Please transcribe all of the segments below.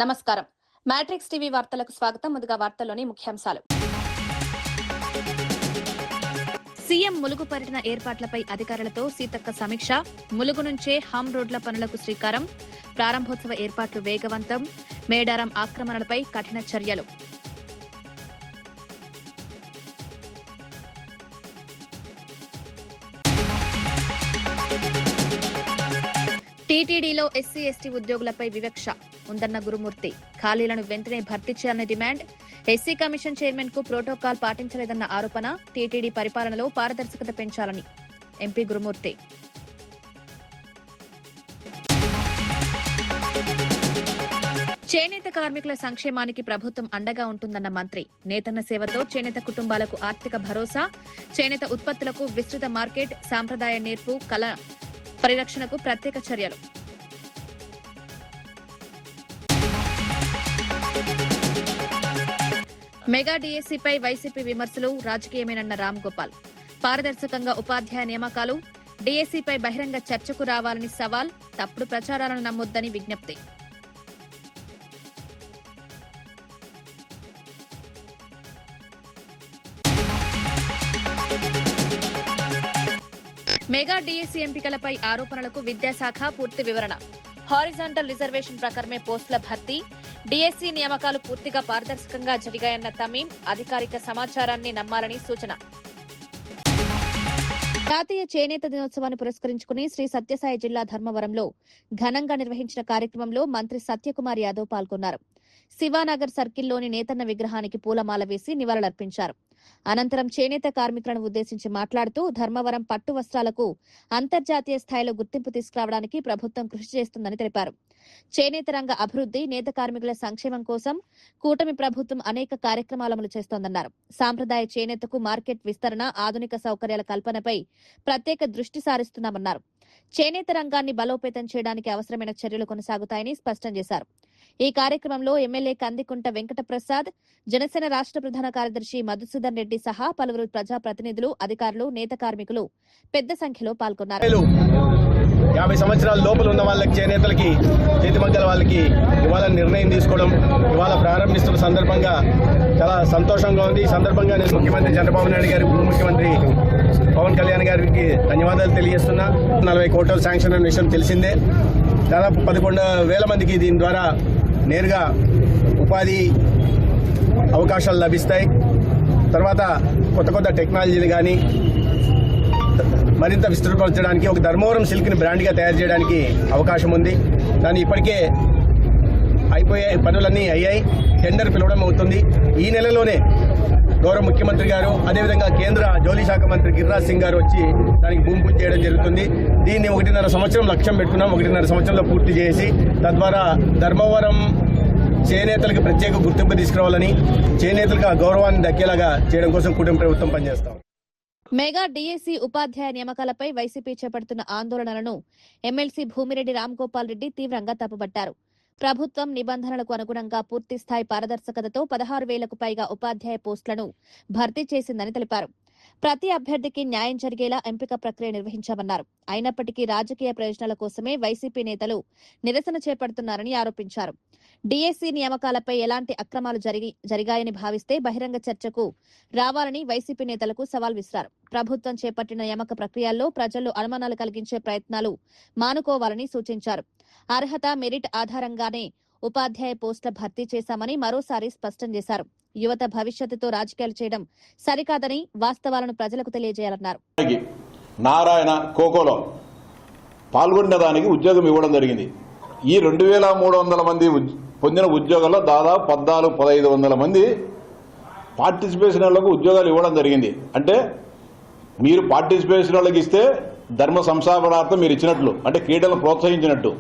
నమస్కారం. Matrix TV వార్తలకు స్వాగతం. ముందుగా వార్తల్లోని ముఖ్యాంశాలు. సీఎం ములుగు పర్యటన ఏర్పాట్లపై అధికారులతో సీతక్క సమీక్ష. ములుగు నుంచే హమ్ రోడ్ల పనులకు శ్రీకారం. ప్రారంభోత్సవ ఏర్పాట్లు వేగవంతం. మేడారం ఆక్రమణలపై కఠిన చర్యలు. టీటీడీలో ఎస్సీ ఎస్టీ ఉద్యోగులపై వివక్ష ఉందన్న గురుమూర్తి. ఖాళీలను వెంటనే భర్తీ చేయాలని డిమాండ్. ఎస్సీ కమిషన్ చైర్మన్ కు ప్రోటోకాల్ పాటించలేదన్న ఆరోపణ. టీటీడీ పరిపాలనలో పారదర్శకత పెంచాలని ఎంపీ గురుమూర్తి. చేనేత కార్మికుల సంక్షేమానికి ప్రభుత్వం అండగా ఉంటుందన్న మంత్రి. నేతన్న సేవతో చేనేత కుటుంబాలకు ఆర్థిక భరోసా. చేనేత ఉత్పత్తులకు విస్తృత మార్కెట్. సాంప్రదాయ నేర్పు కళ పరిరక్షణకు ప్రత్యేక చర్యలు. మెగా డీఎస్సీపై వైసీపీ విమర్శలు రాజకీయమేనన్న రామ్ గోపాల్. పారదర్శకంగా ఉపాధ్యాయ నియామకాలు. డీఎస్సీపై బహిరంగ చర్చకు రావాలని సవాల్. తప్పుడు ప్రచారాలను నమ్మొద్దని విజ్ఞప్తి. మెగా డీఎస్సీ ఎంపికలపై ఆరోపణలకు విద్యాశాఖ పూర్తి వివరణ. హారిజాంటల్ రిజర్వేషన్ ప్రకారమే పోస్టుల భర్తీ. డీఎస్సీ నియామకాలు పూర్తిగా పారదర్శకంగా జరిగాయన్న తమీం. అధికారిక సమాచారాన్ని నమ్మాలని సూచన. జాతీయ చేనేత దినోత్సవాన్ని పురస్కరించుకుని శ్రీ సత్యసాయి జిల్లా ధర్మవరంలో ఘనంగా నిర్వహించిన కార్యక్రమంలో మంత్రి సత్యకుమార్ యాదవ్ పాల్గొన్నారు. శివానగర్ సర్కిల్లోని నేతన్న విగ్రహానికి పూలమాల వేసి నివాళులర్పించారు. అనంతరం చేనేత కార్మికులను ఉద్దేశించి మాట్లాడుతూ ధర్మవరం పట్టు వస్త్రాలకు అంతర్జాతీయ స్థాయిలో గుర్తింపు తీసుకురావడానికి ప్రభుత్వం కృషి చేస్తుందని తెలిపారు. చేనేత రంగ అభివృద్ది, నేత కార్మికుల సంక్షేమం కోసం కూటమి ప్రభుత్వం అనేక కార్యక్రమాలు అమలు చేస్తోందన్నారు. సాంప్రదాయ చేనేతకు మార్కెట్ విస్తరణ, ఆధునిక సౌకర్యాల కల్పనపై ప్రత్యేక దృష్టి సారిస్తున్నామన్నారు. చేనేత రంగాన్ని బలోపేతం చేయడానికి అవసరమైన చర్యలు కొనసాగుతాయని స్పష్టం చేశారు. ఈ కార్యక్రమంలో ఎమ్మెల్యే కందికుంట వెంకటప్రసాద్, జనసేన రాష్ట్ర ప్రధాన కార్యదర్శి మధుసూదన్ రెడ్డి సహా పలువురు ప్రజాప్రతినిధులు, అధికారులు, నేత కార్మికులు పెద్ద సంఖ్యలో పాల్గొన్నారు. 50 సంవత్సరాల లోపల ఉన్న వాళ్ళకి, చేనేతలకి, చేతిమగ్గల వాళ్ళకి ఇవాళ నిర్ణయం తీసుకోవడం, ఇవాళ ప్రారంభిస్తున్న సందర్భంగా చాలా సంతోషంగా ఉంది. ఈ సందర్భంగా నేను ముఖ్యమంత్రి చంద్రబాబు నాయుడు గారి, ఉప ముఖ్యమంత్రి పవన్ కళ్యాణ్ గారికి ధన్యవాదాలు తెలియజేస్తున్నా. 40 కోట్ల శాంక్షన్ అనే విషయం తెలిసిందే. దాదాపు 11,000 మందికి దీని ద్వారా నేరుగా ఉపాధి అవకాశాలు లభిస్తాయి. తర్వాత కొత్త టెక్నాలజీలు కానీ మరింత విస్తృతపరచడానికి, ఒక ధర్మవరం సిల్క్ని బ్రాండ్గా తయారు చేయడానికి అవకాశం ఉంది. కానీ ఇప్పటికే అయిపోయే పనులన్నీ అయ్యాయి. టెండర్ పిలవడం అవుతుంది. ఈ నెలలోనే గౌరవ ముఖ్యమంత్రి గారు, అదేవిధంగా కేంద్ర జౌళి శాఖ మంత్రి గిరిరాజ్ సింగ్ గారు వచ్చి దానికి భూమి పూజ చేయడం జరుగుతుంది. దీన్ని 1.5 సంవత్సరం లక్ష్యం పెట్టుకున్నాం. 1.5 సంవత్సరంలో పూర్తి చేసి తద్వారా ధర్మవరం చేనేతలకు ప్రత్యేక గుర్తింపు తీసుకురావాలని, చేనేతలకు ఆ గౌరవాన్ని దక్కేలాగా చేయడం కోసం కూటమి ప్రభుత్వం పనిచేస్తాం. మెగా డీఎస్సీ ఉపాధ్యాయ నియామకాలపై వైసీపీ చేపడుతున్న ఆందోళనలను ఎమ్మెల్సీ భూమిరెడ్డి రామ్గోపాల్ రెడ్డి తీవ్రంగా తప్పుపట్టారు. ప్రభుత్వం నిబంధనలకు అనుగుణంగా పూర్తిస్థాయి పారదర్శకతతో 16,000కు పైగా ఉపాధ్యాయ పోస్టులను భర్తీ చేసిందని తెలిపారు. ప్రతి అభ్యర్థికి న్యాయం జరిగేలా ఎంపిక ప్రక్రియ నిర్వహించామన్నారు. అయినప్పటికీ రాజకీయ ప్రయోజనాల కోసమే వైసీపీ నేతలు నిరసన చేపడుతున్నారని ఆరోపించారు. డీఎస్సీ నియామకాలపై ఎలాంటి అక్రమాలు జరిగాయని భావిస్తే బహిరంగ చర్చకు రావాలని వైసీపీ నేతలకు సవాల్ విసిరారు. ప్రభుత్వం చేపట్టిన నియామక ప్రక్రియల్లో ప్రజల్లో అనుమానాలు కలిగించే ప్రయత్నాలు మానుకోవాలని సూచించారు. అర్హత, మెరిట్ ఆధారంగానే ఉపాధ్యాయ పోస్టుల భర్తీ చేశామని మరోసారి స్పష్టం చేశారు. యువత భవిష్యత్తుతో రాజకీయాలు చేయడం సరికాదని, వాస్తవాలను ప్రజలకు తెలియజేయాలన్నారు. నారాయణ కోకోలో పాల్గొనేదానికి ఉద్యోగం ఇవ్వడం జరిగింది. ఈ 2,300 మంది పొందిన ఉద్యోగాల్లో దాదాపు 14,000-1,500 మంది పార్టిసిపేషన్ వాళ్ళకు ఉద్యోగాలు ఇవ్వడం జరిగింది. అంటే మీరు పార్టిసిపేషన్ వాళ్ళకి ఇస్తే ధర్మ సంస్థాపనార్థం మీరు ఇచ్చినట్లు, అంటే క్రీడలను ప్రోత్సహించినట్టు.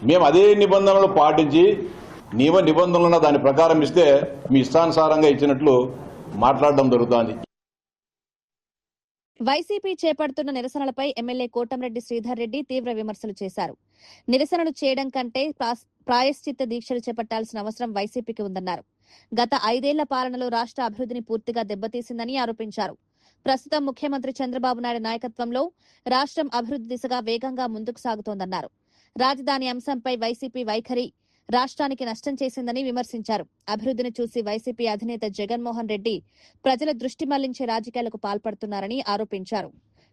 మేము అదే నిబంధనలు పాటించి నియమ నిబంధనలను దాని ప్రకారం ఇస్తే మీ ఇష్టానుసారంగా ఇచ్చినట్లు మాట్లాడడం జరుగుతోంది. వైసీపీ చేపడుతున్న నిరసనలపై ఎమ్మెల్యే కోటంరెడ్డి శ్రీధర్ రెడ్డి తీవ్ర విమర్శలు చేశారు. నిరసనలు చేయడం కంటే ప్రాయశ్చిత్త దీక్షలు చేపట్టాల్సిన అవసరం వైసీపీకి ఉందన్నారు. గత 5 ఏళ్ల పాలనలో రాష్ట్ర అభివృద్ధిని పూర్తిగా దెబ్బతీసిందని ఆరోపించారు. ప్రస్తుతం ముఖ్యమంత్రి చంద్రబాబు నాయుడు నాయకత్వంలో రాష్ట్రం అభివృద్ధి దిశగా వేగంగా ముందుకు సాగుతోందన్నారు. రాజధాని అంశంపై వైసీపీ వైఖరి రాష్ట్రానికి నష్టం చేసిందని విమర్శించారు. అభివృద్ధిని చూసి వైసీపీ అధినేత జగన్మోహన్ రెడ్డి ప్రజల దృష్టి మళ్లించే రాజకీయాలకు పాల్పడుతున్నారని ఆరోపించారు.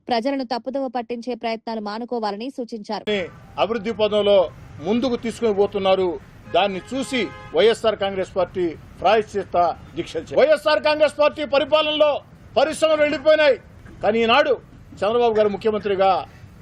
ప్రజలను తప్పుదోవ పట్టించే ప్రయత్నాలు మానుకోవాలని సూచించారు. అభివృద్ధి పదంలో ముందుకు తీసుకుని పోతున్నారు. దాన్ని చూసి వైఎస్ఆర్ కాంగ్రెస్ పార్టీ ప్రాయశ్చిత్త దీక్షలు. వైఎస్ఆర్ కాంగ్రెస్ పార్టీ పరిపాలనలో పరిశ్రమలు వెళ్లిపోయినాయి. కానీ ఈనాడు చంద్రబాబు గారు ముఖ్యమంత్రిగా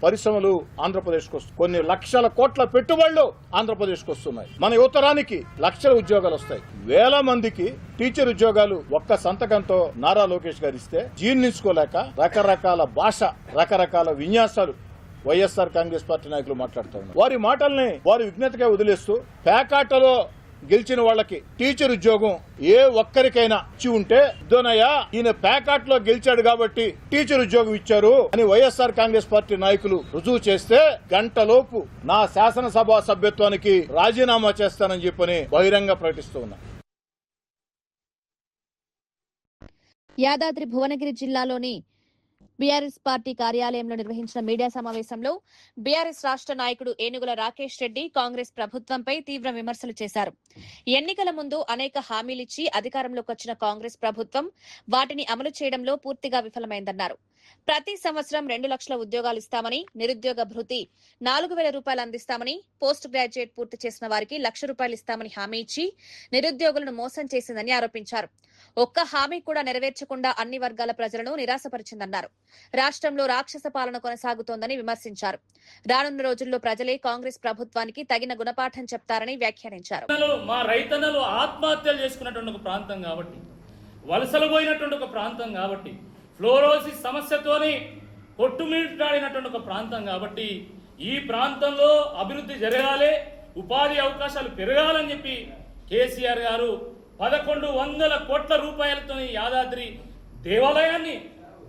పరిశ్రమలు ఆంధ్రప్రదేశ్కి వస్తాయి. కొన్ని లక్షల కోట్ల పెట్టుబడులు ఆంధ్రప్రదేశ్కి వస్తున్నాయి. మన యువతరానికి లక్షల ఉద్యోగాలు వస్తాయి. వేల మందికి టీచర్ ఉద్యోగాలు ఒక్క సంతకంతో నారా లోకేష్ గారు ఇస్తే జీర్ణించుకోలేక రకరకాల భాష, రకరకాల విన్యాసాలు వైఎస్ఆర్ కాంగ్రెస్ పార్టీ నాయకులు మాట్లాడుతూ ఉన్నారు. వారి మాటల్ని వారి విజ్ఞతగా వదిలేస్తూ పేకాటలో గెలిచిన వాళ్ళకి టీచర్ ఉద్యోగం ఏ ఒక్కరికైనా ఇచ్చి ఉంటే దోనయ్య ఈయన ప్యాకాట్ లో గెలిచాడు కాబట్టి టీచర్ ఉద్యోగం ఇచ్చారు అని వైఎస్ఆర్ కాంగ్రెస్ పార్టీ నాయకులు రుజువు చేస్తే గంటలోపు నా శాసనసభ సభ్యత్వానికి రాజీనామా చేస్తానని చెప్పని బహిరంగ ప్రకటిస్తూ ఉన్నా. యాదాద్రి భువనగిరి జిల్లాలోని బీఆర్ఎస్ పార్టీ కార్యాలయంలో నిర్వహించిన మీడియా సమావేశంలో బీఆర్ఎస్ రాష్ట్ర నాయకుడు ఏనుగుల రాకేష్ రెడ్డి కాంగ్రెస్ ప్రభుత్వంపై తీవ్ర విమర్శలు చేశారు. ఎన్నికల ముందు అనేక హామీలిచ్చి అధికారంలోకి వచ్చిన కాంగ్రెస్ ప్రభుత్వం వాటిని అమలు చేయడంలో పూర్తిగా విఫలమైందన్నారు. ప్రతి సంవత్సరం 2 లక్షల ఉద్యోగాలు ఇస్తామని, నిరుద్యోగ భృతి 4,000 రూపాయలు అందిస్తామని, పోస్ట్ గ్రాడ్యుయేట్ పూర్తి చేసిన వారికి 1,00,000 రూపాయలు ఇస్తామని హామీ ఇచ్చి నిరుద్యోగులను మోసం చేసిందని ఆరోపించారు. ఒక్క హామీ కూడా నెరవేర్చకుండా అన్ని వర్గాల ప్రజలను నిరాశపరిచిందన్నారు. రాష్ట్రంలో రాక్షస పాలన కొనసాగుతోందని విమర్శించారు. రానున్న రోజుల్లో ప్రజలే కాంగ్రెస్ ప్రభుత్వానికి తగిన గుణపాఠం చెప్తారని వ్యాఖ్యానించారు. మా రైతన్నలు ఆత్మహత్యలు చేసుకున్నటువంటి ఒక ప్రాంతం కాబట్టి, వలసలు పోయినటువంటి ఒక ప్రాంతం కాబట్టి, ఫ్లోరోసిస్ సమస్యతోని కొట్టుమిట్టాడినటువంటి ఒక ప్రాంతం కాబట్టి ఈ ప్రాంతంలో అభివృద్ధి జరగాలి, ఉపాధి అవకాశాలు పెరగాలని చెప్పి కేసీఆర్ గారు 1,100 కోట్ల రూపాయలతో యాదాద్రి దేవాలయాన్ని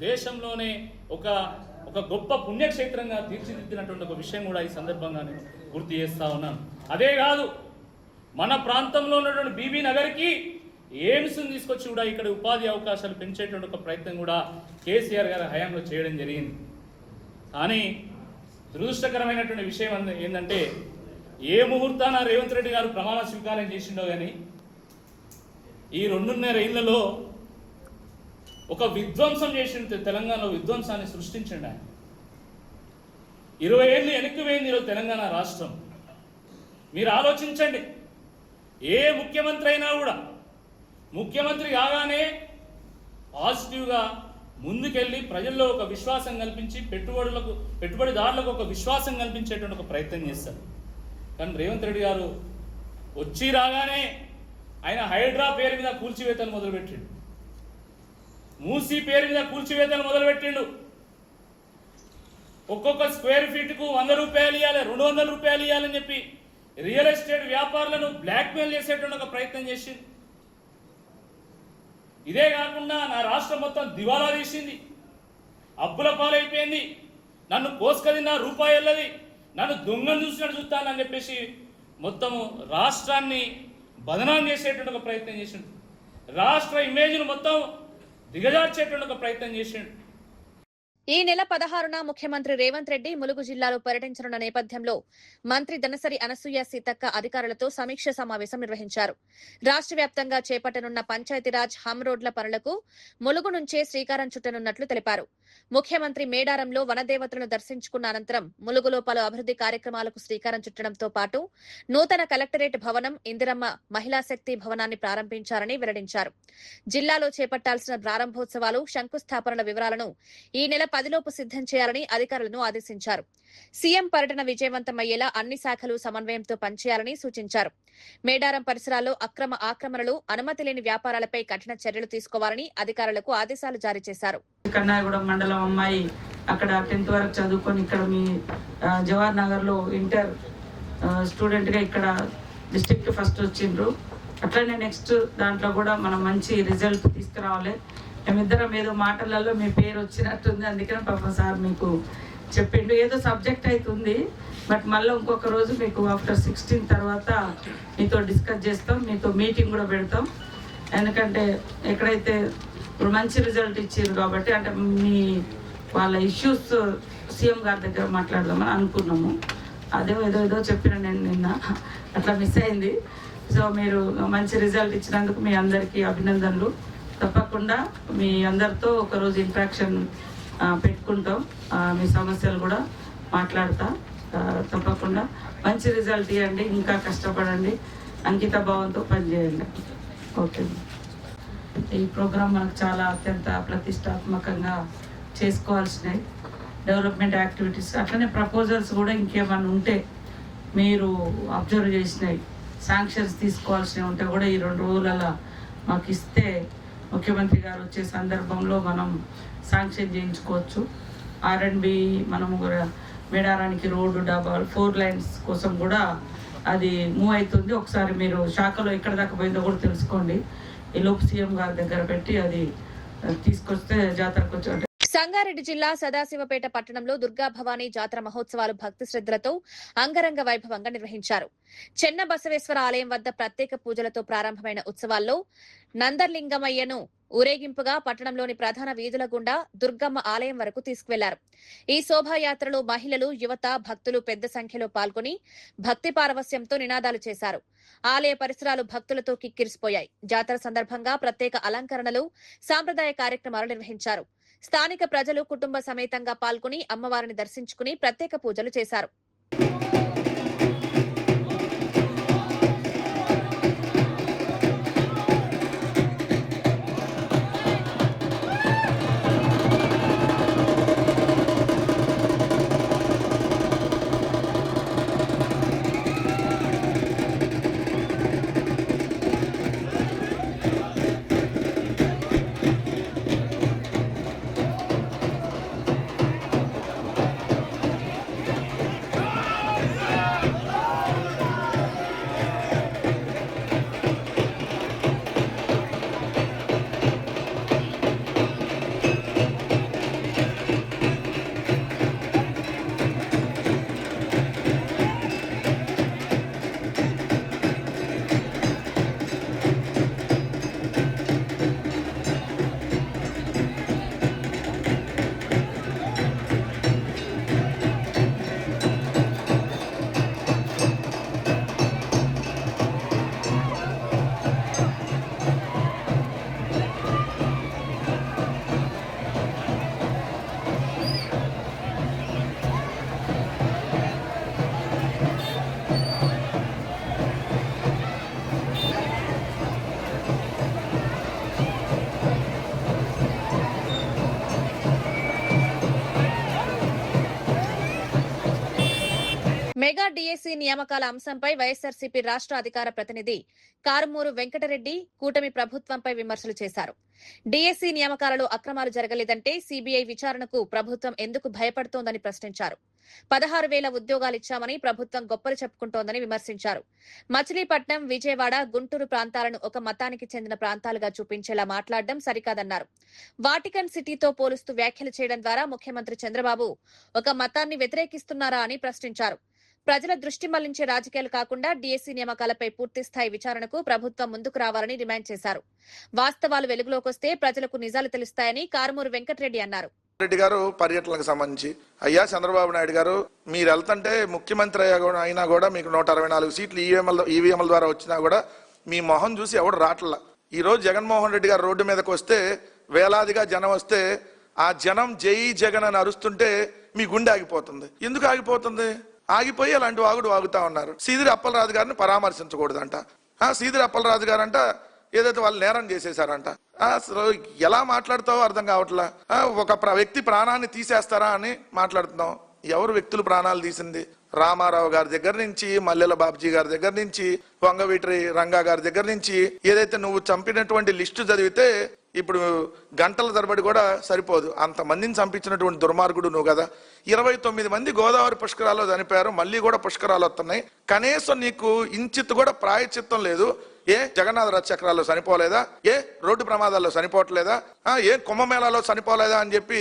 దేశంలోనే ఒక గొప్ప పుణ్యక్షేత్రంగా తీర్చిదిద్దినటువంటి ఒక విషయం కూడా ఈ సందర్భంగా నేను గుర్తు చేస్తా ఉన్నాను. అదే కాదు, మన ప్రాంతంలో ఉన్నటువంటి బీబీ నగర్కి ఎయిమ్స్ తీసుకొచ్చి కూడా ఇక్కడ ఉపాధి అవకాశాలు పెంచేటువంటి ఒక ప్రయత్నం కూడా కేసీఆర్ గారి హయాంలో చేయడం జరిగింది. కానీ దురదృష్టకరమైనటువంటి విషయం ఏంటంటే, ఏ ముహూర్తాన రేవంత్ రెడ్డి గారు ప్రమాణ స్వీకారం చేసిండో కానీ ఈ 2.5 ఏళ్లలో ఒక విధ్వంసం చేసిన తెలంగాణలో విధ్వంసాన్ని సృష్టించండి. ఆయన 20 ఏళ్ళు వెనక్కి పోయింది ఈరోజు తెలంగాణ రాష్ట్రం. మీరు ఆలోచించండి, ఏ ముఖ్యమంత్రి అయినా కూడా ముఖ్యమంత్రి కాగానే పాజిటివ్గా ముందుకెళ్ళి ప్రజల్లో ఒక విశ్వాసం కల్పించి పెట్టుబడిదారులకు ఒక విశ్వాసం కల్పించేటువంటి ఒక ప్రయత్నం చేస్తారు. కానీ రేవంత్ రెడ్డి గారు వచ్చి రాగానే ఆయన హైడ్రా పేరు మీద కూల్చివేతలు మొదలుపెట్టిండు, మూసీ పేరు మీద కూల్చివేతలు మొదలుపెట్టిండు. ఒక్కొక్క స్క్వేర్ ఫీట్కు 100 రూపాయలు ఇవ్వాలి, 200 రూపాయలు ఇవ్వాలని చెప్పి రియల్ ఎస్టేట్ వ్యాపారులను బ్లాక్మెయిల్ చేసేటువంటి ఒక ప్రయత్నం చేసింది. ఇదే కాకుండా నా రాష్ట్రం మొత్తం దివాలా తీసింది, అప్పుల పాలైపోయింది, నన్ను కోసుకదిన్న రూపాయి వెళ్ళది, నన్ను దొంగను చూసినట్టు చూస్తానని చెప్పేసి మొత్తము రాష్ట్రాన్ని బదనాం చేసేటువంటి ఒక ప్రయత్నం చేసిండు. రాష్ట్ర ఇమేజ్ను మొత్తం దిగజార్చేటువంటి ఒక ప్రయత్నం చేసిండు. ఈ నెల 16న ముఖ్యమంత్రి రేవంత్ రెడ్డి ములుగు జిల్లాలో పర్యటించనున్న నేపథ్యంలో మంత్రి దనసరి అనసూయ సీతక్క అధికారులతో సమీక్ష సమావేశం నిర్వహించారు. రాష్ట్ర వ్యాప్తంగా చేపట్టనున్న పంచాయతీరాజ్ హమ్ రోడ్ల పనులకు ములుగు నుంచే శ్రీకారం చుట్టనున్నట్లు తెలిపారు. ముఖ్యమంత్రి మేడారంలో వనదేవతలను దర్శించుకున్న అనంతరం ములుగులో పలు అభివృద్ధి కార్యక్రమాలకు శ్రీకారం చుట్టడంతో పాటు నూతన కలెక్టరేట్ భవనం, ఇందిరమ్మ మహిళా శక్తి భవనాన్ని ప్రారంభించారని వెల్లడించారు. జిల్లాలో చేపట్టాల్సిన ప్రారంభోత్సవాలు, శంకుస్థాపనల వివరాలను ఈ నెల 10లోపు సిద్ధం చేయాలని అధికారులను ఆదేశించారు. సీఎం పర్యటన విజయవంతమయ్యేలా అన్ని శాఖలు సమన్వయంతో పనిచేయాలని సూచించారు. మేడారం పరిసరాల్లో ఆక్రమణలు, అనుమతి లేని వ్యాపారాలపై కఠిన చర్యలు తీసుకోవాలని అధికారులకు ఆదేశాలు జారీ చేశారు. కన్నాయగూడెం మండలం అమ్మాయి అక్కడ 10th వరకు చదువుకొని ఇక్కడ మీ జవహర్ నగర్ లో ఇంటర్ స్టూడెంట్ గా ఇక్కడ డిస్ట్రిక్ట్ ఫస్ట్ వచ్చిండ్రు. అట్లనే నెక్స్ట్ దాంట్లో కూడా మనం మంచి రిజల్ట్ తీసుకురావాలి. మేమిద్దరం ఏదో మాటలలో మీ పేరు వచ్చినట్టుంది, అందుకని పాపం సార్ మీకు చెప్పిండు. ఏదో సబ్జెక్ట్ అవుతుంది, బట్ మళ్ళీ ఇంకొక రోజు మీకు ఆఫ్టర్ 16 తర్వాత మీతో డిస్కస్ చేస్తాం, మీతో మీటింగ్ కూడా పెడతాం. ఎందుకంటే ఎక్కడైతే ఇప్పుడు మంచి రిజల్ట్ ఇచ్చారు కాబట్టి అంటే మీ వాళ్ళ ఇష్యూస్ సీఎం గారి దగ్గర మాట్లాడదామని అనుకున్నాము. ఏదో చెప్పిన నేను నిన్న అట్లా మిస్ అయింది. సో మీరు మంచి రిజల్ట్ ఇచ్చినందుకు మీ అందరికీ అభినందనలు. తప్పకుండా మీ అందరితో ఒకరోజు ఇంట్రాక్షన్ పెట్టుకుంటాం, మీ సమస్యలు కూడా మాట్లాడతా. తప్పకుండా మంచి రిజల్ట్ ఇవ్వండి, ఇంకా కష్టపడండి, అంకిత భావంతో పనిచేయండి. ఓకే. ఈ ప్రోగ్రాం మనకు చాలా అత్యంత ప్రతిష్టాత్మకంగా చేసుకోవాల్సినవి డెవలప్మెంట్ యాక్టివిటీస్. అట్లనే ప్రపోజల్స్ కూడా ఇంకేమైనా ఉంటే మీరు అబ్జర్వ్ చేసినవి శాంక్షన్స్ తీసుకోవాల్సినవి ఉంటే కూడా ఈ 2 రోజులలో మాకు ఇస్తే ముఖ్యమంత్రి గారు వచ్చే సందర్భంలో మనం శాంక్షన్ చేయించుకోవచ్చు. R&B మనము కూడా మేడారానికి రోడ్డు 4 లైన్స్ కోసం కూడా అది మూవ్ అవుతుంది. ఒకసారి మీరు శాఖలో ఎక్కడ దాకా పోయిందో కూడా తెలుసుకోండి. ఈ లోపు సీఎం గారి దగ్గర పెట్టి అది తీసుకొస్తే జాతరకు వచ్చే. సంగారెడ్డి జిల్లా సదాశివపేట పట్టణంలో దుర్గా భవానీ జాతర మహోత్సవాలు భక్తి శ్రద్ధలతో అంగరంగ వైభవంగా నిర్వహించారు. చెన్న బసవేశ్వర ఆలయం వద్ద ప్రత్యేక పూజలతో ప్రారంభమైన ఉత్సవాల్లో నందర్లింగమయ్యను ఊరేగింపుగా పట్టణంలోని ప్రధాన వీధుల గుండా దుర్గమ్మ ఆలయం వరకు తీసుకువెళ్లారు. ఈ శోభాయాత్రలో మహిళలు, యువత, భక్తులు పెద్ద సంఖ్యలో పాల్గొని భక్తి పారవస్యంతో నినాదాలు చేశారు. ఆలయ పరిసరాలు భక్తులతో కిక్కిరిసిపోయాయి. జాతర సందర్భంగా ప్రత్యేక అలంకరణలు, సాంప్రదాయ కార్యక్రమాలు నిర్వహించారు. స్థానిక ప్రజలు కుటుంబ సమేతంగా పాల్గొని అమ్మవారిని దర్శించుకుని ప్రత్యేక పూజలు చేశారు. మెగా డిఎస్సి నియామకాల అంశంపై వైఎస్ఆర్సీపీ రాష్ట్ర అధికార ప్రతినిధి కారుమూరు వెంకటరెడ్డి కూటమి ప్రభుత్వంపై విమర్శలు చేశారు. డిఎస్సి నియామకాలలో అక్రమాలు జరగలేదంటే సీబీఐ విచారణకు ప్రభుత్వం ఎందుకు భయపడుతోందని ప్రశ్నించారు. 16,000 ఉద్యోగాలిచ్చామని ప్రభుత్వం గొప్పలు చెప్పుకుంటోందని విమర్శించారు. మచిలీపట్నం, విజయవాడ, గుంటూరు ప్రాంతాలను ఒక మతానికి చెందిన ప్రాంతాలుగా చూపించేలా మాట్లాడడం సరికాదన్నారు. వాటికన్ సిటీతో పోలుస్తూ వ్యాఖ్యలు చేయడం ద్వారా ముఖ్యమంత్రి చంద్రబాబు ఒక మతాన్ని వ్యతిరేకిస్తున్నారా అని ప్రశ్నించారు. ప్రజల దృష్టి మళ్లించే రాజకీయాలు కాకుండా డిఎస్సి నియామకాలపై పూర్తిస్థాయి విచారణకు ప్రభుత్వం ముందుకు రావాలని డిమాండ్ చేశారు. వాస్తవాలు వెలుగులోకొస్తే ప్రజలకు నిజాలు తెలుస్తాయని కారుమూరు వెంకటరెడ్డి అన్నారు. రెడ్డి గారు పర్యటనకు సంబంధించి, అయ్యా చంద్రబాబు నాయుడు గారు మీరు వెళ్తుంటే ముఖ్యమంత్రి అయినా కూడా మీకు 164 సీట్లు ఈవీఎంల ద్వారా వచ్చినా కూడా మీ మొహం చూసి ఎవడు రాట్లా. ఈ రోజు జగన్మోహన్ రెడ్డి గారు రోడ్డు మీదకి వస్తే వేలాదిగా జనం వస్తే ఆ జనం జై జగన్ అని అరుస్తుంటే మీ గుండె ఆగిపోతుంది. ఎందుకు ఆగిపోతుంది? ఆగిపోయి అలాంటి వాగుతా ఉన్నారు. సీదిరి అప్పలరాజు గారిని పరామర్శించకూడదంట. సీదిరి అప్పలరాజు గారంట ఏదైతే వాళ్ళు నేరం చేసేసారంట. అసలు ఎలా మాట్లాడుతావో అర్థం కావట్లా. ఒక వ్యక్తి ప్రాణాన్ని తీసేస్తారా అని మాట్లాడుతున్నాం. ఎవరు వ్యక్తులు ప్రాణాలు తీసింది? రామారావు గారి దగ్గర నుంచి, మల్లెల బాబ్జీ గారి దగ్గర నుంచి, వంగవీటి రంగా గారి దగ్గర నుంచి, ఏదైతే నువ్వు చంపినటువంటి లిస్టు చదివితే ఇప్పుడు గంటల తరబడి కూడా సరిపోదు. అంతమందిని చంపించినటువంటి దుర్మార్గుడు నువ్వు కదా. 29 మంది గోదావరి పుష్కరాల్లో చనిపోయారు, మళ్ళీ కూడా పుష్కరాలు వస్తున్నాయి. కనీసం నీకు ఇంచిత్ కూడా ప్రాయశ్చిత్తం లేదు. ఏ జగన్నాథ రథ చక్రాల్లో చనిపోలేదా? ఏ రోడ్డు ప్రమాదాల్లో చనిపోవట్లేదా? ఏ కుంభమేళాలో చనిపోలేదా అని చెప్పి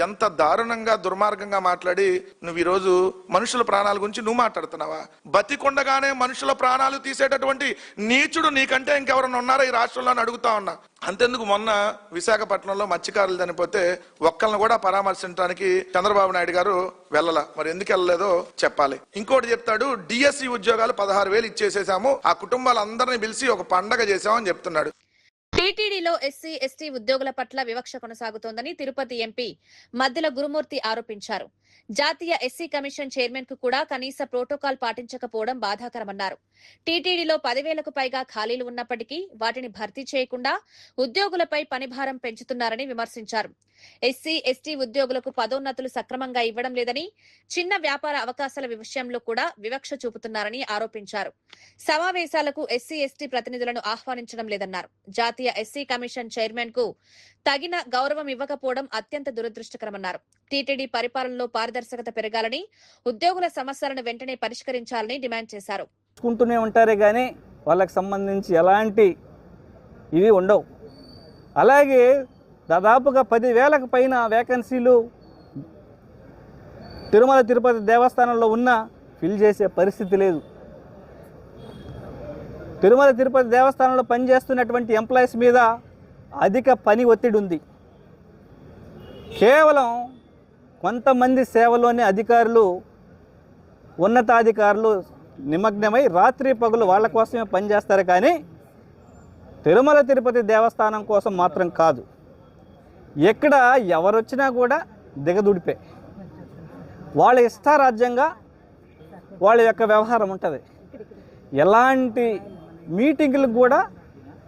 ఎంత దారుణంగా దుర్మార్గంగా మాట్లాడి నువ్వు ఈరోజు మనుషుల ప్రాణాల గురించి నువ్వు మాట్లాడుతున్నావా? బతికుండగానే మనుషుల ప్రాణాలు తీసేటటువంటి నీచుడు నీకంటే ఇంకెవరన్నా ఉన్నారా ఈ రాష్ట్రంలో అని అడుగుతా ఉన్నా. అంతెందుకు మొన్న విశాఖపట్నంలో మత్స్యకారులు చనిపోతే ఒక్కళ్ళని కూడా పరామర్శించడానికి చంద్రబాబు నాయుడు గారు వెళ్ళలా. మరి ఎందుకు వెళ్ళలేదో చెప్పాలి. ఇంకోటి చెప్తాడు, డిఎస్సి ఉద్యోగాలు 16,000 ఇచ్చేసేసాము, ఆ కుటుంబాలందరినీ పిలిచి ఒక పండగ చేసామని చెప్తున్నాడు. టీటీడీలో ఎస్సీ ఎస్టీ ఉద్యోగుల పట్ల వివక్ష కొనసాగుతోందని తిరుపతి ఎంపీ మద్దెల గురుమూర్తి ఆరోపించారు. జాతీయ ఎస్సీ కమిషన్ చైర్మన్ కు కూడా కనీస ప్రోటోకాల్ పాటించకపోవడం బాధాకరమన్నారు. టీటీడీలో 10,000కు పైగా ఖాళీలు ఉన్నప్పటికీ వాటిని భర్తీ చేయకుండా ఉద్యోగులపై పనిభారం పెంచుతున్నారని విమర్శించారు. ఎస్సీ ఎస్టీ ఉద్యోగులకు పదోన్నతులు సక్రమంగా ఇవ్వడం లేదని, చిన్న వ్యాపార అవకాశాల విషయంలో కూడా వివక్ష చూపుతున్నారని ఆరోపించారు. సమావేశాలకు ఎస్సీ ఎస్టీ ప్రతినిధులను ఆహ్వానించడం లేదన్నారు. జాతీయ ఎస్సీ కమిషన్ చైర్మన్ కు తగిన గౌరవం ఇవ్వకపోవడం అత్యంత దురదృష్టకరమన్నారు. టీటీడీ పరిపాలనలో పారదర్శకత పెరగాలని, ఉద్యోగుల సమస్యలను వెంటనే పరిష్కరించాలని డిమాండ్ చేశారు. చూసుకుంటూనే ఉంటారే కానీ వాళ్ళకి సంబంధించి ఎలాంటి ఇవి ఉండవు. అలాగే దాదాపుగా 10,000కు పైన వేకెన్సీలు తిరుమల తిరుపతి దేవస్థానంలో ఉన్న ఫిల్ చేసే పరిస్థితి లేదు. తిరుమల తిరుపతి దేవస్థానంలో పనిచేస్తున్నటువంటి ఎంప్లాయీస్ మీద అధిక పని ఒత్తిడి ఉంది. కేవలం కొంతమంది సేవలోని అధికారులు, ఉన్నతాధికారులు నిమగ్నమై రాత్రి పగులు వాళ్ళ కోసమే పనిచేస్తారు కానీ తిరుమల తిరుపతి దేవస్థానం కోసం మాత్రం కాదు. ఎక్కడ ఎవరొచ్చినా కూడా దిగదుడిపే, వాళ్ళ ఇష్టారాజ్యంగా వాళ్ళ యొక్క వ్యవహారం ఉంటుంది. ఎలాంటి మీటింగులకు కూడా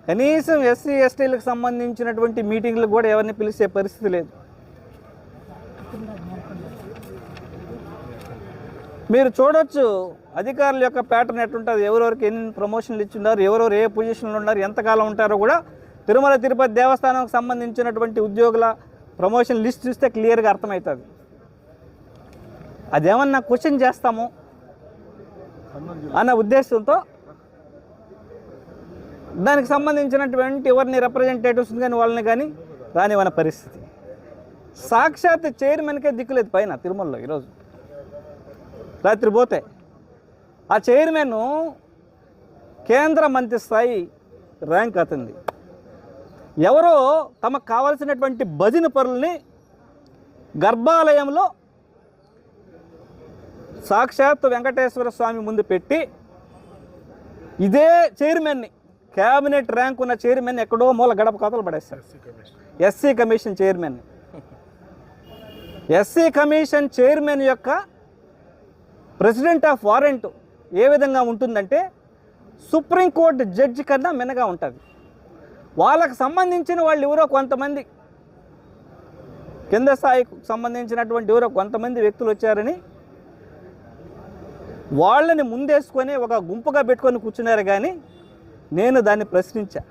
కనీసం ఎస్సీ ఎస్టీలకు సంబంధించినటువంటి మీటింగులకు కూడా ఎవరిని పిలిచే పరిస్థితి లేదు. మీరు చూడొచ్చు అధికారుల యొక్క ప్యాటర్న్ ఎట్లుంటుంది, ఎవరెవరికి ఎన్ని ప్రమోషన్లు ఇచ్చున్నారు, ఎవరెవరు ఏ పొజిషన్లో ఉన్నారు, ఎంతకాలం ఉంటారో కూడా తిరుమల తిరుపతి దేవస్థానంకి సంబంధించినటువంటి ఉద్యోగుల ప్రమోషన్ లిస్ట్ చూస్తే క్లియర్గా అర్థమవుతుంది. అదేమన్నా క్వశ్చన్ చేస్తాము అన్న ఉద్దేశంతో దానికి సంబంధించినటువంటి ఎవరిని రిప్రజెంటేటివ్స్ కానీ వాళ్ళని కానీ రానివన్న పరిస్థితి. సాక్షాత్ చైర్మన్కే దిక్కులేదు పైన తిరుమలలో. ఈరోజు రాత్రి పోతే ఆ చైర్మన్ కేంద్ర మంత్రి స్థాయి ర్యాంక్ అతనిది. ఎవరో తమకు కావాల్సినటువంటి భజన పరుల్ని గర్భాలయంలో సాక్షాత్ వెంకటేశ్వర స్వామి ముందు పెట్టి ఇదే చైర్మన్ని, క్యాబినెట్ ర్యాంక్ ఉన్న చైర్మన్ ఎక్కడో మూల గడప కథలు పడేస్తారు. SC commission chairman. SC commission chairman యొక్క ప్రెసిడెంట్ ఆఫ్ వారెంట్ ఏ విధంగా ఉంటుందంటే సుప్రీంకోర్టు జడ్జి కన్నా మిన్నగా ఉంటుంది. వాళ్ళకు సంబంధించిన వాళ్ళు ఎవరో కొంతమంది కింద స్థాయికి సంబంధించినటువంటి ఎవరో కొంతమంది వ్యక్తులు వచ్చారని వాళ్ళని ముందేసుకొని ఒక గుంపుగా పెట్టుకొని కూర్చున్నారు. కానీ నేను దాన్ని ప్రశ్నించా.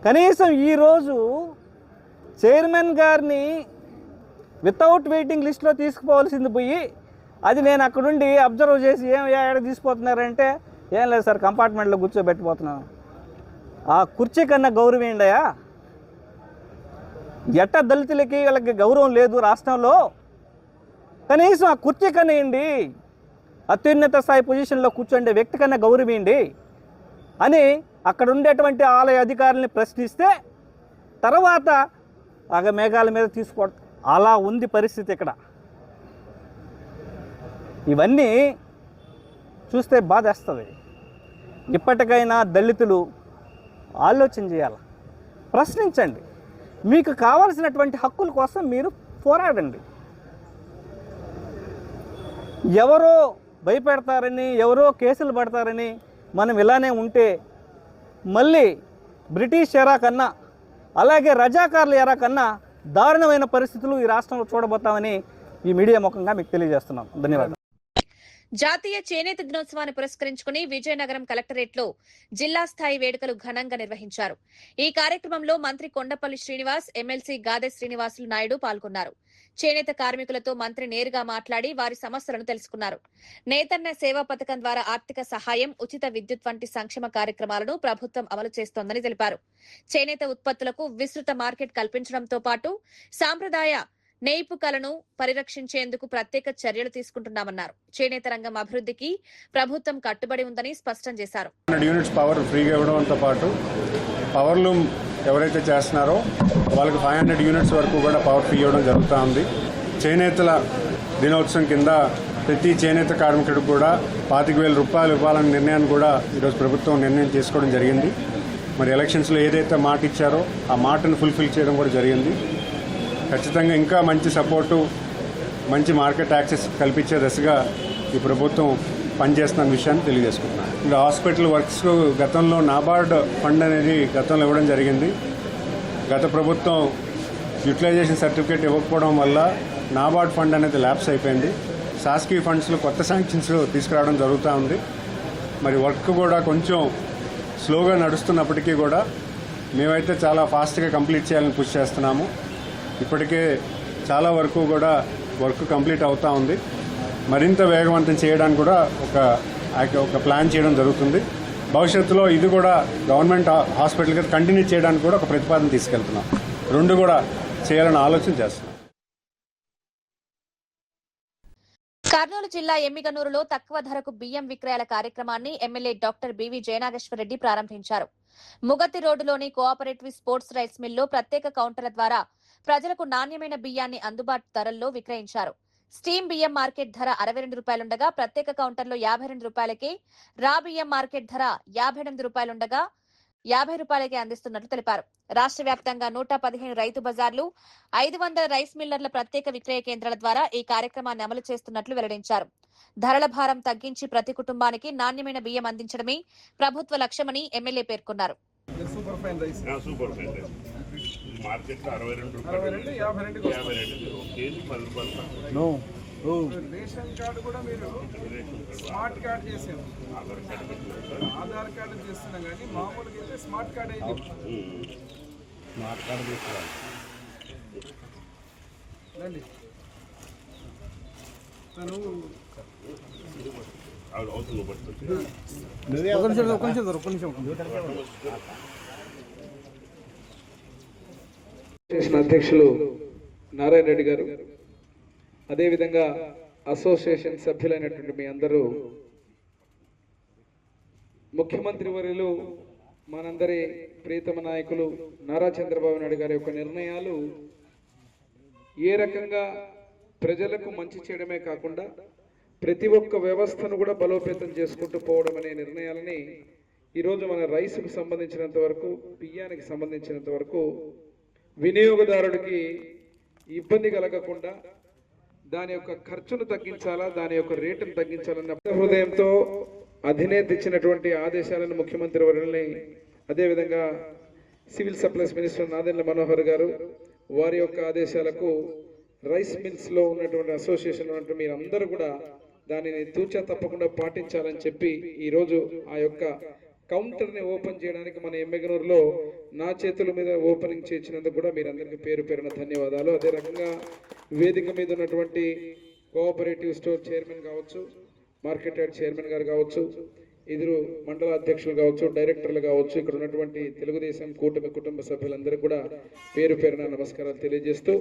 కనీసం ఈరోజు చైర్మన్ గారిని వితౌట్ వెయిటింగ్ లిస్ట్లో తీసుకుపోవాల్సింది పోయి అది నేను అక్కడుండి అబ్జర్వ్ చేసి ఏడ తీసుకుపోతున్నారంటే ఏం లేదు సార్, కంపార్ట్మెంట్లో కూర్చోబెట్టిపోతున్నాను. ఆ కుర్చీ కన్నా గౌరవం ఏంటయా? ఎట్ట దళితులకి వాళ్ళకి గౌరవం లేదు రాష్ట్రంలో, కనీసం ఆ కుర్చీ కన్నా ఏంటి, అత్యున్నత స్థాయి పొజిషన్లో కూర్చోండే వ్యక్తి కన్నా గౌరవం ఏంటి అని అక్కడ ఉండేటువంటి ఆలయ అధికారుల్ని ప్రశ్నిస్తే తర్వాత మేఘాల మీద తీసుకో అలా ఉంది పరిస్థితి ఇక్కడ. ఇవన్నీ చూస్తే బాధేస్తుంది. ఇప్పటికైనా దళితులు ఆలోచన చేయాలి, ప్రశ్నించండి, మీకు కావాల్సినటువంటి హక్కుల కోసం మీరు పోరాడండి. ఎవరో భయపెడతారని, ఎవరో కేసులు పడతారని మనం ఇలానే ఉంటే మళ్ళీ బ్రిటిష్ ఎరా కన్నా అలాగే రజాకార్ల ఎరా కన్నా దారుణమైన పరిస్థితులు ఈ రాష్ట్రంలో చూడబోతామని ఈ మీడియా ముఖంగా మీకు తెలియజేస్తున్నాం. ధన్యవాదాలు. జాతీయ చేనేత దినోత్సవాన్ని పురస్కరించుకుని విజయనగరం కలెక్టరేట్ లో జిల్లా స్థాయి వేడుకలు ఘనంగా నిర్వహించారు. ఈ కార్యక్రమంలో మంత్రి కొండపల్లి శ్రీనివాస్, ఎమ్మెల్సీ గాదె శ్రీనివాసులు నాయుడు పాల్గొన్నారు. చేనేత కార్మికులతో మంత్రి నేరుగా మాట్లాడి వారి సమస్యలను తెలుసుకున్నారు. నేతన్న సేవా పథకం ద్వారా ఆర్థిక సహాయం, ఉచిత విద్యుత్ వంటి సంక్షేమ కార్యక్రమాలను ప్రభుత్వం అమలు చేస్తోందని తెలిపారు. చేనేత ఉత్పత్తులకు విస్తృత మార్కెట్ కల్పించడంతో పాటు సాంప్రదాయ నేయిపు కళను పరిరక్షించేందుకు ప్రత్యేక చర్యలు తీసుకుంటున్నామన్నారు. చేనేత రంగం అభివృద్ధికి ప్రభుత్వం కట్టుబడి ఉందని స్పష్టం చేశారు. యూనిట్స్ పవర్ ఫ్రీగా ఇవ్వడంతో పాటు పవర్ లూమ్ ఎవరైతే చేస్తున్నారో వాళ్ళకి 500 యూనిట్స్ వరకు కూడా పవర్ ఫ్రీ ఇవ్వడం జరుగుతూ ఉంది. చేనేతల దినోత్సవం కింద ప్రతి చేనేత కార్మికుడికి కూడా 25,000 రూపాయలు ఇవ్వాలనే నిర్ణయాన్ని కూడా ఈరోజు ప్రభుత్వం నిర్ణయం చేసుకోవడం జరిగింది. మరి ఎలక్షన్స్లో ఏదైతే మాట ఇచ్చారో ఆ మాటను ఫుల్ఫిల్ చేయడం కూడా జరిగింది. ఖచ్చితంగా ఇంకా మంచి సపోర్టు, మంచి మార్కెట్ యాక్సెస్ కల్పించే దశగా ఈ ప్రభుత్వం పనిచేస్తున్న విషయాన్ని తెలియజేసుకుంటున్నాను. ఇంకా హాస్పిటల్ వర్క్స్ గతంలో నాబార్డ్ ఫండ్ అనేది గతంలో ఇవ్వడం జరిగింది. గత ప్రభుత్వం యూటిలైజేషన్ సర్టిఫికేట్ ఇవ్వకపోవడం వల్ల నాబార్డ్ ఫండ్ అనేది ల్యాప్స్ అయిపోయింది. శాసకీయ ఫండ్స్లో కొత్త శాంక్షన్స్ తీసుకురావడం జరుగుతూ ఉంది. మరి వర్క్ కూడా కొంచెం స్లోగా నడుస్తున్నప్పటికీ కూడా మేమైతే చాలా ఫాస్ట్గా కంప్లీట్ చేయాలని పుష్ చేస్తున్నాము. ఇప్పటికే చాలా వరకు కూడా వర్క్ కంప్లీట్ అవుతూ ఉంది. మరింత వేగవంతం చేయడానికి కూడా ఒక ప్లాన్ చేయడం జరుగుతుంది. భవిష్యత్తులో ఇది కూడా గవర్నమెంట్ హాస్పిటల్కి కంటిన్యూ చేయడానికి కూడా ఒక ప్రతిపాదన తీసుకెళ్తున్నాం. రెండు కూడా చేయాలని ఆలోచన చేస్తున్నాం. కర్నూలు జిల్లా ఎమ్మిగనూరులో తక్కువ ధరకు బియ్యం విక్రయాల కార్యక్రమాన్ని ఎమ్మెల్యే డాక్టర్ బివి జయనాగేశ్వరరెడ్డి ప్రారంభించారు. ముగతి రోడ్డులోని కోఆపరేటివ్ స్పోర్ట్స్ రైస్ మిల్లో ప్రత్యేక కౌంటర్ల ద్వారా ప్రజలకు నాణ్యమైన బియ్యాన్ని అందుబాటు ధరల్లో విక్రయించారు. స్టీమ్ బియ్యం మార్కెట్ ధర 62 రూపాయలుండగా ప్రత్యేక కౌంటర్లో 52 రూపాయలకే, రా బియ్యం మార్కెట్ ధర 58 రూపాయలుండగా 50 రూపాయలకే అందిస్తున్నట్లు తెలిపారు. రాష్ట్ర వ్యాప్తంగా 115 రైతు బజార్లు, 500 రైస్ మిల్లర్ల ప్రత్యేక విక్రయ కేంద్రాల ద్వారా ఈ కార్యక్రమాన్ని అమలు చేస్తున్నట్లు వెల్లడించారు. ధరల భారం తగ్గించి ప్రతి కుటుంబానికి నాణ్యమైన బియ్యం అందించడమే ప్రభుత్వ లక్ష్యమని ఎమ్మెల్యే పేర్కొన్నారు. రేషన్ కార్డు కూడా మీరు స్మార్ట్ కార్డు చేసాం, ఆధార్ కార్డు చేస్తున్నాం, కానీ మామూలుగా అయితే స్మార్ట్ కార్డ్ అయింది. స్మార్ట్ కార్డు తీసుకోవాలి. తను ఒక నిమిషం అధ్యక్షులు నారాయణ రెడ్డి గారు, అదేవిధంగా అసోసియేషన్ సభ్యులైనటువంటి మీ అందరూ, ముఖ్యమంత్రి వర్యులు మనందరి ప్రీతమ నాయకులు నారా చంద్రబాబు నాయుడు గారి యొక్క నిర్ణయాలు ఏ రకంగా ప్రజలకు మంచి చేయడమే కాకుండా ప్రతి ఒక్క వ్యవస్థను కూడా బలోపేతం చేసుకుంటూ పోవడం అనే నిర్ణయాలని ఈరోజు మన రైస్కు సంబంధించినంత వరకు, బియ్యానికి సంబంధించినంత వరకు వినియోగదారుడికి ఇబ్బంది కలగకుండా దాని యొక్క ఖర్చును తగ్గించాలా, దాని యొక్క రేటును తగ్గించాలన్న హృదయంతో అధినేత ఇచ్చినటువంటి ఆదేశాలను ముఖ్యమంత్రి వర్యుల్ని, అదేవిధంగా civil supplies minister Nadendla Manohar గారు వారి యొక్క ఆదేశాలకు రైస్ మిల్స్లో ఉన్నటువంటి అసోసియేషన్ ఉన్నటువంటి మీరందరూ కూడా దానిని తూచా తప్పకుండా పాటించాలని చెప్పి ఈరోజు ఆ యొక్క కౌంటర్ని ఓపెన్ చేయడానికి మన ఎమ్మెగనూరులో నా చేతుల మీద ఓపెనింగ్ చేసినందుకు కూడా మీరందరికీ పేరు పేరున ధన్యవాదాలు. అదే రకంగా వేదిక మీద ఉన్నటువంటి కోఆపరేటివ్ స్టోర్ చైర్మన్ కావచ్చు, మార్కెట్ యార్డ్ చైర్మన్ గారు కావచ్చు, ఇద్దరు మండల అధ్యక్షులు కావచ్చు, డైరెక్టర్లు కావచ్చు, ఇక్కడ ఉన్నటువంటి తెలుగుదేశం కూటమి కుటుంబ సభ్యులందరూ కూడా పేరు పేరున నమస్కారాలు తెలియజేస్తూ,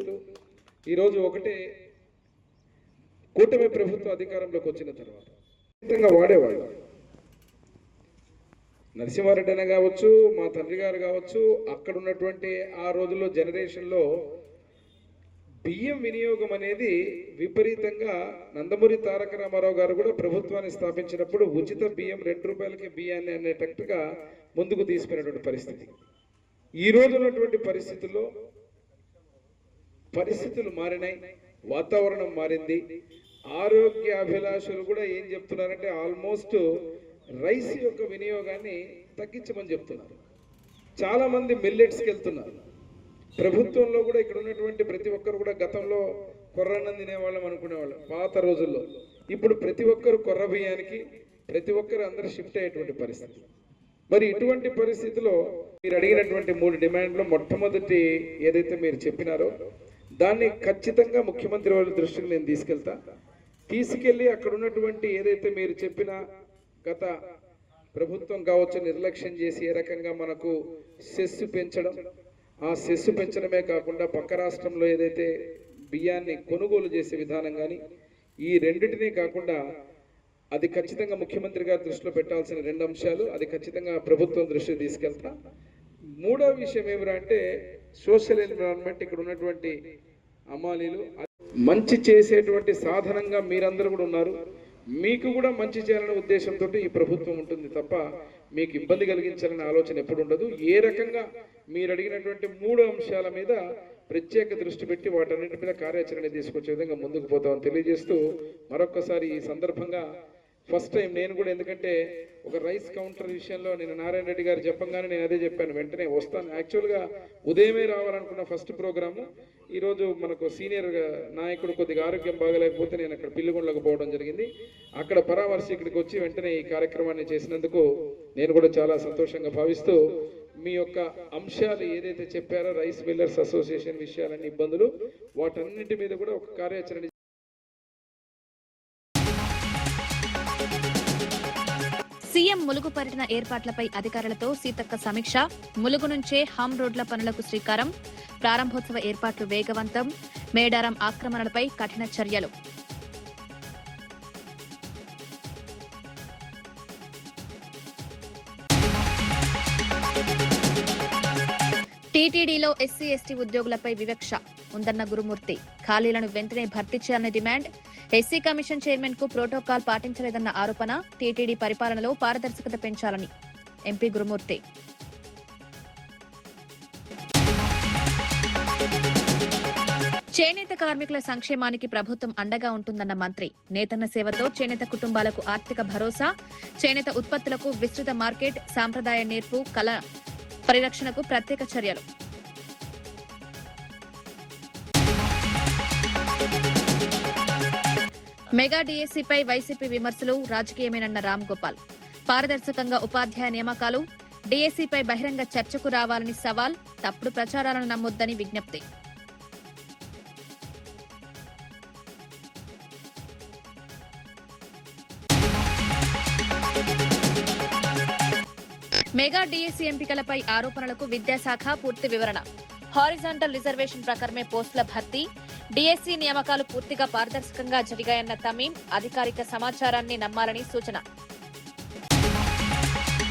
ఈరోజు ఒకటే, కూటమి ప్రభుత్వం అధికారంలోకి వచ్చిన తర్వాత ఖచ్చితంగా వాడేవాళ్ళు నరసింహారెడ్డి అన్న కావచ్చు, మా తండ్రి గారు కావచ్చు, అక్కడ ఉన్నటువంటి ఆ రోజుల్లో జనరేషన్లో బియ్యం వినియోగం అనేది విపరీతంగా నందమూరి తారక రామారావు గారు కూడా ప్రభుత్వాన్ని స్థాపించినప్పుడు ఉచిత బియ్యం 2 రూపాయలకి బియ్యాన్ని అనేటట్టుగా ముందుకు తీసుకున్నటువంటి పరిస్థితి. ఈ రోజు ఉన్నటువంటి పరిస్థితుల్లో పరిస్థితులు మారినాయి, వాతావరణం మారింది. ఆరోగ్యాభిలాషులు కూడా ఏం చెప్తున్నారంటే ఆల్మోస్ట్ రైస్ యొక్క వినియోగాన్ని తగ్గించమని చెప్తున్నారు. చాలా మంది మిల్లెట్స్కి వెళ్తున్నారు. ప్రభుత్వంలో కూడా ఇక్కడ ఉన్నటువంటి ప్రతి ఒక్కరు కూడా గతంలో కొర్రన్నం తినేవాళ్ళం అనుకునేవాళ్ళం పాత రోజుల్లో. ఇప్పుడు ప్రతి ఒక్కరు కొర్ర బియ్యానికి, ప్రతి ఒక్కరు అందరూ షిఫ్ట్ అయ్యేటువంటి పరిస్థితి. మరి ఇటువంటి పరిస్థితిలో మీరు అడిగినటువంటి 3 డిమాండ్లు, మొట్టమొదటి ఏదైతే మీరు చెప్పినారో దాన్ని ఖచ్చితంగా ముఖ్యమంత్రి వాళ్ళ దృష్టికి నేను తీసుకెళ్ళి అక్కడ ఉన్నటువంటి ఏదైతే మీరు చెప్పిన గత ప్రభుత్వం కావచ్చు నిర్లక్ష్యం చేసి ఏ రకంగా మనకు సెస్ పెంచడం, ఆ సెస్ పెంచడమే కాకుండా పక్క రాష్ట్రంలో ఏదైతే బియ్యాన్ని కొనుగోలు చేసే విధానం కానీ ఈ రెండింటినీ కాకుండా అది ఖచ్చితంగా ముఖ్యమంత్రి గారి దృష్టిలో పెట్టాల్సిన 2 అంశాలు, అది ఖచ్చితంగా ప్రభుత్వం దృష్టికి తీసుకెళ్తా. మూడో విషయం ఏమిరా అంటే సోషల్ ఎన్విరాన్మెంట్. ఇక్కడ ఉన్నటువంటి అమ్మాలీలు మంచి చేసేటువంటి సాధనంగా మీరందరూ కూడా ఉన్నారు. మీకు కూడా మంచి చేయాలనే ఉద్దేశంతో ఈ ప్రభుత్వం ఉంటుంది తప్ప మీకు ఇబ్బంది కలిగించాలనే ఆలోచన ఎప్పుడు ఉండదు. ఏ రకంగా మీరు అడిగినటువంటి 3 అంశాల మీద ప్రత్యేక దృష్టి పెట్టి వాటన్నిటి మీద కార్యాచరణ తీసుకొచ్చే విధంగా ముందుకు పోతామని తెలియజేస్తూ మరొక్కసారి ఈ సందర్భంగా ఫస్ట్ టైం నేను కూడా, ఎందుకంటే ఒక రైస్ కౌంటర్ విషయంలో నేను నారాయణ రెడ్డి గారు చెప్పంగానే నేను అదే చెప్పాను, వెంటనే వస్తాను. యాక్చువల్గా ఉదయమే రావాలనుకున్న ఫస్ట్ ప్రోగ్రాము ఈరోజు మనకు సీనియర్ నాయకుడు కొద్దిగా ఆరోగ్యం బాగలేకపోతే నేను అక్కడ పిల్లిగొండలకు పోవడం జరిగింది. అక్కడ పరామర్శ ఇక్కడికి వచ్చి వెంటనే ఈ కార్యక్రమాన్ని చేసినందుకు నేను కూడా చాలా సంతోషంగా భావిస్తూ మీ యొక్క అంశాలు ఏదైతే చెప్పారో రైస్ మిల్లర్స్ అసోసియేషన్ విషయాలన్నీ ఇబ్బందులు, వాటన్నిటి మీద కూడా ఒక కార్యాచరణ. సీఎం ములుగు పర్యటన ఏర్పాట్లపై అధికారులతో సీతక్క సమీక్ష. ములుగు నుంచే హమ్ రోడ్ల పనులకు శ్రీకారం. ప్రారంభోత్సవ ఏర్పాట్లు వేగవంతం. మేడారం ఆక్రమణలపై కఠిన చర్యలు. టీటీడీలో ఎస్సీ ఎస్టీ ఉద్యోగులపై వివక్ష ఉందన్న గురుమూర్తి. ఖాళీలను వెంటనే భర్తీ చేయాలని డిమాండ్. ఎస్సీ కమిషన్ చైర్మన్ కు ప్రోటోకాల్ పాటించలేదన్న ఆరోపణ. టీటీడీ పరిపాలనలో పారదర్శకత పెంచాలని ఎంపీ గురుమూర్తి. చేనేత కార్మికుల సంక్షేమానికి ప్రభుత్వం అండగా ఉంటుందన్న మంత్రి. నేతన్న సేవతో చేనేత కుటుంబాలకు ఆర్థిక భరోసా. చేనేత ఉత్పత్తులకు విస్తృత మార్కెట్. సాంప్రదాయ నేర్పు కళ పరిరక్షణకు ప్రత్యేక చర్యలు. మెగా డీఎస్సీపై వైసీపీ విమర్శలు రాజకీయమేనన్న రామ్ గోపాల్. పారదర్శకంగా ఉపాధ్యాయ నియామకాలు. డీఎస్సీపై బహిరంగ చర్చకు రావాలని సవాల్. తప్పుడు ప్రచారాలను నమ్మొద్దని విజ్ఞప్తి. మెగా డీఎస్సీ ఎంపికలపై ఆరోపణలకు విద్యాశాఖ పూర్తి వివరణ. హారిజాంటల్ రిజర్వేషన్ ప్రకారమే పోస్టుల భర్తీ. డీఎస్సీ నియామకాలు పూర్తిగా పారదర్శకంగా జరిగాయన్న తమీం. అధికారిక సమాచారాన్ని నమ్మాలని సూచన.